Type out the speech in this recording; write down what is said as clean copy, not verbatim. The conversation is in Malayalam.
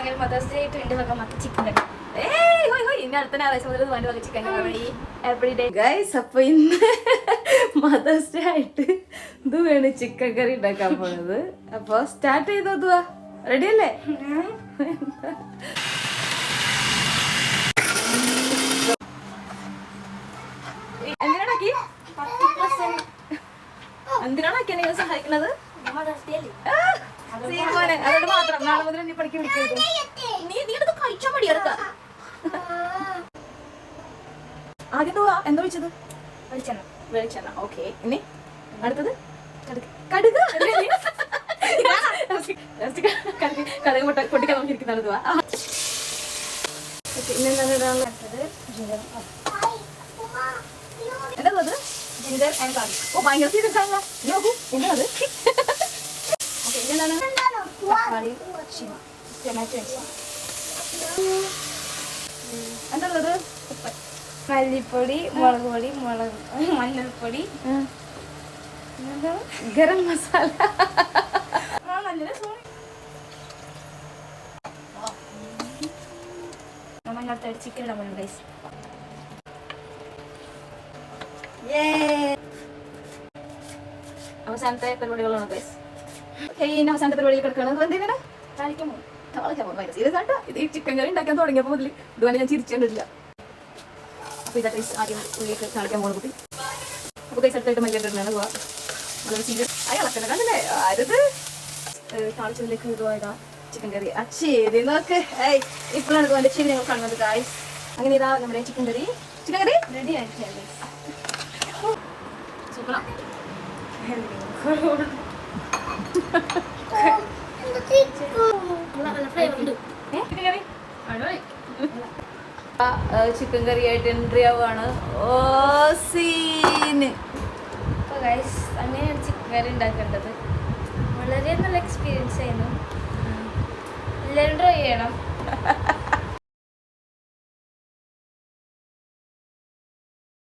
അങ്ങനെ മദേഴ്സ് ഡേ ആയിട്ട് എൻ്റെ വക മറ്റു ചിക്കൻ കറി. ഇനി അടുത്ത ഞായറാഴ്ച മുതൽ വേണ്ടി വക ചിക്കൻ കറി എവറി ഡേ ഗൈസ്. അപ്പൊ ഇന്ന് മദേഴ്സ് ഡേ ആയിട്ട് ഇത് വേണം ചിക്കൻ കറി ഉണ്ടാക്കാൻ പോണത്. അപ്പൊ സ്റ്റാർട്ട് ചെയ്തോ, റെഡി അല്ലേ? എന്തിനാണാക്കി നിങ്ങൾ സഹായിക്കുന്നത്? അതുകൊണ്ട് മാത്രം നാളെ മുതൽ നീ പഠിക്കാൻ വിളിക്കരുത്. നീ എടുത്ത് കഴിച്ചാൽ മതി. എടുക്കാം ആദ്യം എന്താ വിളിച്ചത്? വെളിച്ചെണ്ണ. ഓക്കെ. ഇനി അടുത്തത് കടുക്. കടുക് പൊട്ടിക്കാൻ നോക്കിയിരിക്കുന്നത്. ഇന്നെന്താണ് ഇടാനുള്ളത്? എന്താ ജിഞ്ചർ ആൻഡ് ഗാർലിക്. ഓ ഭയങ്കര സീരിയസ് ആണല്ലോ. നോക്കൂ എന്താണ്? ഓക്കെ. ഇതെന്താണ്? തക്കാളി, ടൊമാറ്റോ. എന്താണുള്ളത്? മല്ലിപ്പൊടി, മുളക് പൊടി, മഞ്ഞൾപ്പൊടി, ഗരം മസാല. മഞ്ഞൾ ചിക്കൻ ഇടാൻ പോലും ഗൈസ്. അവസാനത്തെ പരിപാടികളാണ് ഗൈസ്. അവസാനത്തെ പരിപാടിയിൽ കിടക്കുകയാണ്. എന്തെങ്കിലും ഇത് ഈ ചിക്കൻ കറി ഉണ്ടാക്കാൻ തുടങ്ങിയപ്പോൾ മുതൽ ഇതുപോലെ ഞാൻ ചിരിച്ചിട്ടില്ല. അപ്പൊ ഇതാ ഗൈസ് ആദ്യം ഉള്ളിലേക്ക് താളിക്കാൻ പോകുന്ന കുട്ടി. അപ്പൊ ഗൈസ് അടുത്തായിട്ട് മല്ലിയിട്ടാണ് പോവാ. വളരെ സീരിയസ് അയാളൊക്കെ കണ്ടില്ലേ? ആരത് താളിച്ചതിലേക്ക് ഇതുവായതാ ചിക്കൻ കറി. ശരി നോക്ക്. ഇപ്പോഴാണ് ഇതുപോലെ ശരി ഞങ്ങൾ കാണുന്നത് ഗൈസ്. അങ്ങനെ ഇതാ നമ്മുടെ ചിക്കൻ കറി റെഡി ആയിട്ടില്ല. സൂപ്പറാ. ചിക്കൻ കറി ആയിട്ട് എൻട്രി ആവുകയാണ്. ഓ സീന്. അപ്പോൾ ഗൈസ് അങ്ങനെയാണ് ചിക്കൻ കറി ഉണ്ടാക്കേണ്ടത്. വളരെ നല്ല എക്സ്പീരിയൻസ് ആയിരുന്നു. എല്ലാവരും ട്രൈ ചെയ്യണം.